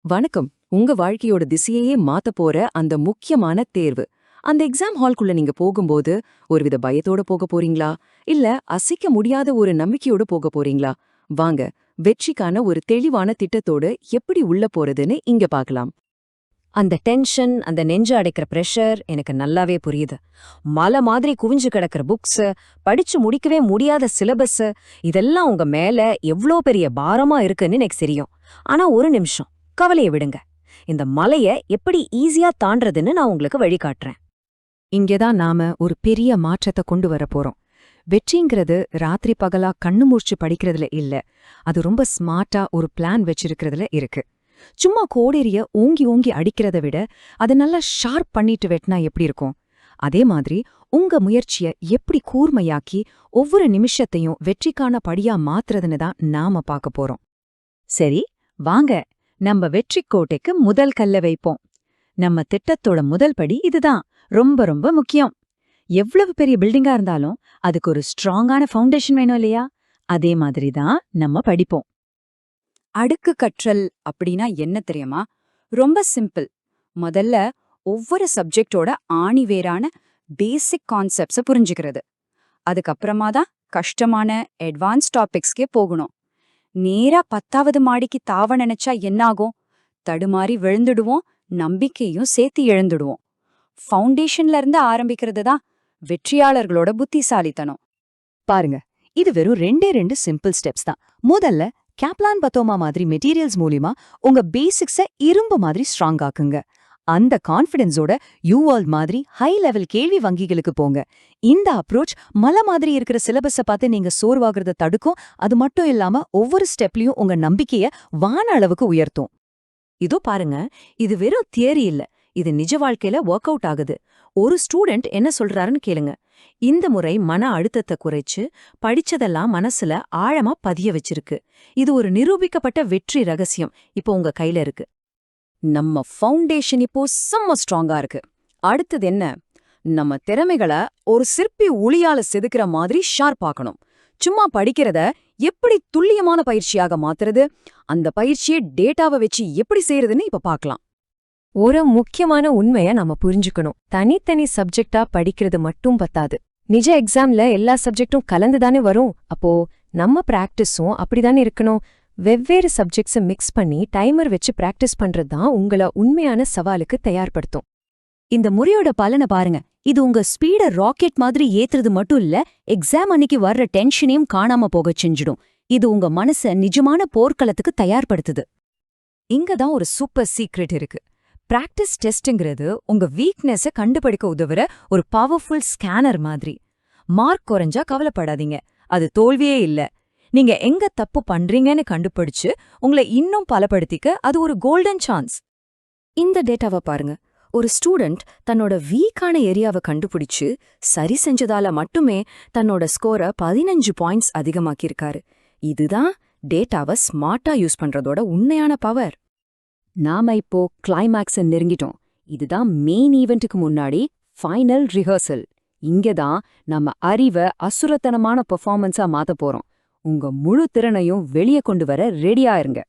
வணக்கம். உங்க வாழ்க்கையோட திசையையே மாத்தப் போற அந்த முக்கியமான தேர்வு. அந்த எக்ஸாம் ஹால்குள்ள நீங்க போகும்போது, ஒருவித பயத்தோட போகப் போறீங்களா? இல்ல அசைக்க முடியாத ஒரு நம்பிக்கையோட போகப் போறீங்களா? வாங்க, வெற்றிக்கான ஒரு தெளிவான திட்டத்தோட எப்படி உள்ள போறதுன்னு இங்க பார்க்கலாம். அந்த டென்ஷன், அந்த நெஞ்சு அடைக்கிற பிரஷர் எனக்கு நல்லாவே புரியுது. மலை மாதிரி குவிஞ்சு கிடக்கிற புக்ஸ், படிச்சு முடிக்கவே முடியாத சிலபஸ், இதெல்லாம் உங்க மேல எவ்ளோ பெரிய பாரமா இருக்குன்னு எனக்கு தெரியும். ஆனா ஒரு நிமிஷம், கவலைய விடுங்க. இந்த மலைய எப்படி ஈஸியா தாண்டறதுன்னு நான் உங்களுக்கு வழிகாட்டுறேன். இங்கதான் நாம ஒரு பெரிய மாற்றத்தை கொண்டு வரப் போறோம். வெற்றிங்கிறது ராத்திரி பகலா கண்ணு மூழ்ச்சு படிக்கிறதுல இல்ல. அது ரொம்ப ஸ்மார்ட்டா ஒரு பிளான் வச்சிருக்கிறதுல இருக்கு. சும்மா கோடேரிய ஓங்கி ஓங்கி அடிக்கிறத விட அதை நல்லா ஷார்ப் பண்ணிட்டு வெட்டினா எப்படி இருக்கும்? அதே மாதிரி உங்க முயற்சிய எப்படி கூர்மையாக்கி ஒவ்வொரு நிமிஷத்தையும் வெற்றிக்கான படியா மாத்துறதுன்னு தான் நாம பார்க்க போறோம். சரி, வாங்க நம்ம வெற்றி கோட்டைக்கு முதல் கல்ல வைப்போம். நம்ம திட்டத்தோட முதல் படி இதுதான். ரொம்ப ரொம்ப முக்கியம். எவ்வளவு பெரிய பில்டிங்கா இருந்தாலும் அதுக்கு ஒரு ஸ்ட்ராங்கான ஃபவுண்டேஷன் வேணும் இல்லையா? அதே மாதிரி தான் நம்ம படிப்போம். அடுக்கு கற்றல் அப்படின்னா என்ன தெரியுமா? ரொம்ப சிம்பிள். முதல்ல ஒவ்வொரு சப்ஜெக்டோட ஆணிவேரான பேசிக் கான்செப்ட்ஸை புரிஞ்சுக்கிறது. அதுக்கப்புறமா தான் கஷ்டமான அட்வான்ஸ் டாபிக்ஸ்க்கே போகணும். நேரா 10வது மாடிக்கு தாவ நினைச்சா என்னாகும்? தடுமாறி விழுந்துடுவோம், நம்பிக்கையும் சேர்த்து இழந்துடுவோம். ஃபவுண்டேஷன்ல இருந்து ஆரம்பிக்கிறது தான் வெற்றியாளர்களோட புத்திசாலித்தனம். பாருங்க, இது வெறும் ரெண்டு சிம்பிள் ஸ்டெப்ஸ் தான். முதல்ல கேப்லான் பத்தோமா மாதிரி மெட்டீரியல்ஸ் மூலியமா உங்க பேசிக்ஸ இரும்பு மாதிரி ஸ்ட்ராங் ஆக்குங்க. அந்த கான்ஃபிடன்ஸோட யூவால் மாதிரி ஹை லெவல் கேள்வி வங்கிகளுக்கு போங்க. இந்த அப்ரோச் மலை மாதிரி இருக்கிற சிலபஸை பார்த்து நீங்க சோர்வாகிறத தடுக்கும். அது மட்டும் இல்லாம ஒவ்வொரு ஸ்டெப்லயும் உங்க நம்பிக்கைய வான அளவுக்கு உயர்த்தும். இதோ பாருங்க, இது வெறும் தியரி இல்ல, இது நிஜ வாழ்க்கையில ஒர்க் அவுட் ஆகுது. ஒரு ஸ்டூடெண்ட் என்ன சொல்றாருன்னு கேளுங்க. இந்த முறை மன அழுத்தத்தை குறைச்சு படிச்சதெல்லாம் மனசுல ஆழமா பதிய வச்சிருக்கு. இது ஒரு நிரூபிக்கப்பட்ட வெற்றி ரகசியம் இப்போ உங்க கையில இருக்கு. நம்ம ஃபவுண்டேஷன் இப்போ செம்ம ஸ்ட்ராங்கா இருக்கு. அடுத்தது என்ன? நம்ம திறமைகளை ஒரு சிற்பி உளியால செதுக்கிற மாதிரி ஷார்ப் ஆக்கணும். சும்மா படிக்கிறத எப்படி துல்லியமான பயிற்சியாக மாத்துறது, அந்த பயிற்சியை டேட்டாவை வச்சு எப்படி செய்யறதுன்னு இப்ப பார்க்கலாம். ஒரு முக்கியமான உண்மைய நம்ம புரிஞ்சுக்கணும். தனித்தனி சப்ஜெக்டா படிக்கிறது மட்டும் பத்தாது. நிஜ எக்ஸாம்ல எல்லா சப்ஜெக்டும் கலந்துதானே வரும். அப்போ நம்ம பிராக்டிஸும் அப்படிதானே இருக்கணும். வெவ்வேறு சப்ஜெக்ட்ஸை மிக்ஸ் பண்ணி டைமர் வச்சு பிராக்டிஸ் பண்றது தான் உங்கள உண்மையான சவாலுக்கு தயார்படுத்தும். இந்த முறையோட பலனை பாருங்க. இது உங்க ஸ்பீட ராக்கெட் மாதிரி ஏத்துறது மட்டும் இல்ல, எக்ஸாம் அன்னைக்கு வர்ற டென்ஷனையும் காணாம போக செஞ்சிடும். இது உங்க மனச நிஜமான போர்க்களத்துக்கு தயார்படுத்துது. இங்க தான் ஒரு சூப்பர் சீக்ரெட் இருக்கு. பிராக்டிஸ் டெஸ்ட்ங்கிறது உங்க வீக்னஸை கண்டுபிடிக்க உதவுற ஒரு பவர்ஃபுல் ஸ்கேனர் மாதிரி. மார்க் குறைஞ்சா கவலைப்படாதீங்க, அது தோல்வியே இல்ல. நீங்க எங்க தப்பு பண்றீங்கன்னு கண்டுபிடிச்சு உங்களை இன்னும் பலப்படுத்திக்க அது ஒரு கோல்டன் சான்ஸ். இந்த டேட்டாவை பாருங்க. ஒரு ஸ்டூடெண்ட் தன்னோட வீக்கான ஏரியாவை கண்டுபிடிச்சு சரி செஞ்சதால மட்டுமே தன்னோட ஸ்கோரை 15 பாயிண்ட்ஸ் அதிகமாக்கியிருக்காரு. இதுதான் டேட்டாவை ஸ்மார்ட்டா யூஸ் பண்றதோட உண்மையான பவர். நாம இப்போ கிளைமேக்ஸை நெருங்கிட்டோம். இதுதான் மெயின் ஈவெண்ட்டுக்கு முன்னாடி ஃபைனல் ரிஹர்சல். இங்கதான் நம்ம அறிவை அசுரத்தனமான பெர்ஃபார்மன்ஸா மாத்த போறோம். உங்க முழு திறனையும் வெளியே கொண்டு வர ரெடியா இருங்க.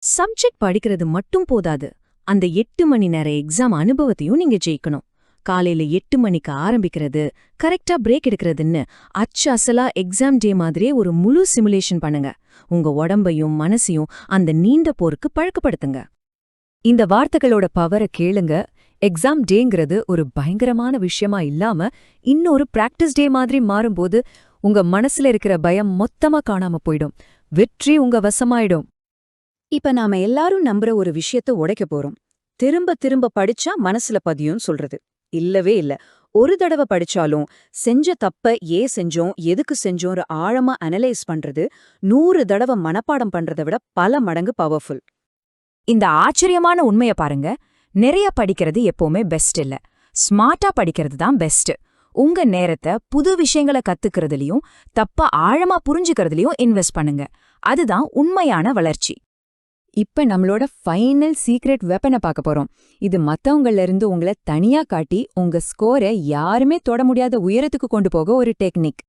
சப்ஜெக்ட் படிக்கிறது மட்டும் போதாது, அந்த 8 மணி நேர எக்ஸாம் அனுபவத்தையும் நீங்க ஜெயிக்கணும். காலையில 8 மணிக்கு ஆரம்பிக்கிறது, கரெக்டா பிரேக் எடுக்கிறதுன்னு அச்சு அசலா எக்ஸாம் டே மாதிரியே ஒரு முழு சிமுலேஷன் பண்ணுங்க. உங்க உடம்பையும் மனசையும் அந்த நீண்ட போருக்கு பழக்கப்படுத்துங்க. இந்த வார்த்தைகளோட பவரை கேளுங்க. எக்ஸாம் டேங்கிறது ஒரு பயங்கரமான விஷயமா இல்லாம இன்னொரு பிராக்டிஸ் டே மாதிரி மாறும்போது உங்க மனசுல இருக்கிற பயம் மொத்தமா காணாம போயிடும். வெற்றி உங்க வசமாயிடும். இப்ப நாம எல்லாரும் நம்புற ஒரு விஷயத்த உடைக்க போறோம். திரும்ப திரும்ப படிச்சா மனசுல பதியும் சொல்றது இல்லவே இல்ல. ஒரு தடவை படிச்சாலும் செஞ்ச தப்ப ஏன் செஞ்சோம், எதுக்கு செஞ்சோம் ஆழமா அனலைஸ் பண்றது 100 தடவை மனப்பாடம் பண்றதை விட பல மடங்கு பவர்ஃபுல். இந்த ஆச்சரியமான உண்மைய பாருங்க. நிறைய படிக்கிறது எப்பவுமே பெஸ்ட் இல்ல, ஸ்மார்ட்டா படிக்கிறது தான் பெஸ்ட். உங்க நேரத்தை புது விஷயங்களை கத்துக்கிறதுலயும் தப்ப ஆழமா புரிஞ்சுக்கிறதுலயும் இன்வெஸ்ட் பண்ணுங்க. அதுதான் உண்மையான வளர்ச்சி. இப்ப நம்மளோட ஃபைனல் சீக்ரெட் வெப்பனை பார்க்க போறோம். இது மத்தவங்கள்ல இருந்து உங்களை தனியா காட்டி உங்க ஸ்கோரை யாருமே தொட முடியாத உயரத்துக்கு கொண்டு போக ஒரு டெக்னிக்.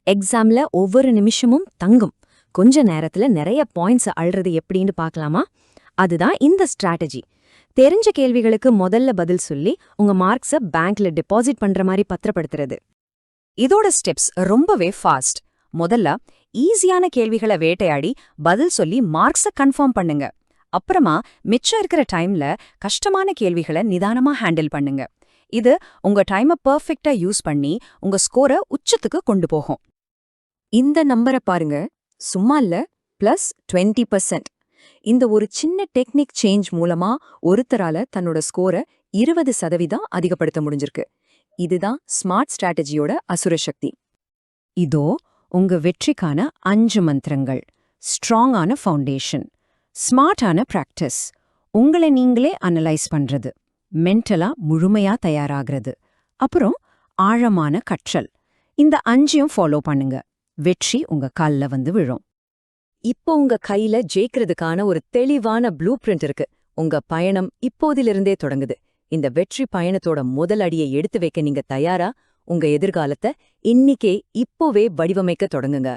எக்ஸாம்ல ஒவ்வொரு நிமிஷமும் தங்கும். கொஞ்ச நேரத்துல நிறைய பாயிண்ட்ஸ் அள்ளுறது எப்படின்னு பார்க்கலாமா? அதுதான் இந்த ஸ்ட்ராட்டஜி. தெரிஞ்ச கேள்விகளுக்கு முதல்ல பதில் சொல்லி உங்க மார்க்ஸ பேங்க்ல டெபாசிட் பண்ற மாதிரி பத்திரப்படுத்துறது. இதோட ஸ்டெப்ஸ் ரொம்பவே ஃபாஸ்ட். முதல்ல ஈஸியான கேள்விகளை வேட்டையாடி பதில் சொல்லி மார்க்ஸ கன்ஃபார்ம் பண்ணுங்க. அப்புறமா மிச்சம் இருக்கிற டைம்ல கஷ்டமான கேள்விகளை நிதானமா ஹேண்டில் பண்ணுங்க. இது உங்க டைமை பெர்ஃபெக்ட்டா யூஸ் பண்ணி உங்க ஸ்கோரை உச்சத்துக்கு கொண்டு போகும். இந்த நம்பரை பாருங்க, சும்மா இல்ல, +20%. இந்த ஒரு சின்ன டெக்னிக் சேஞ்ச் மூலமா ஒருத்தரால தன்னோட ஸ்கோரை 20% அதிகப்படுத்த முடிஞ்சிருக்கு. இதுதான் ஸ்மார்ட் ஸ்ட்ராட்டஜியோட அசுர சக்தி. இதோ உங்க வெற்றிக்கான 5 மந்திரங்கள். ஸ்ட்ராங்கான ஃபவுண்டேஷன், ஸ்மார்ட்டான பிராக்டிஸ், உங்களை நீங்களே அனலைஸ் பண்றது, மென்டலா முழுமையா தயாராகிறது, அப்புறம் ஆழமான கற்றல். இந்த 5ஐயும் ஃபாலோ பண்ணுங்க. வெற்றி உங்க கால்ல வந்து விழும். இப்போ உங்க கையில ஜெயிக்கிறதுக்கான ஒரு தெளிவான ப்ளூ பிரிண்ட் இருக்கு. உங்க பயணம் இப்போதிலிருந்தே தொடங்குது. இந்த வெற்றி பயணத்தோட முதல் அடியை எடுத்து வைக்க நீங்க தயாரா? உங்க எதிர்காலத்தை இன்னிக்கே இப்போவே வடிவமைக்க தொடங்குங்க.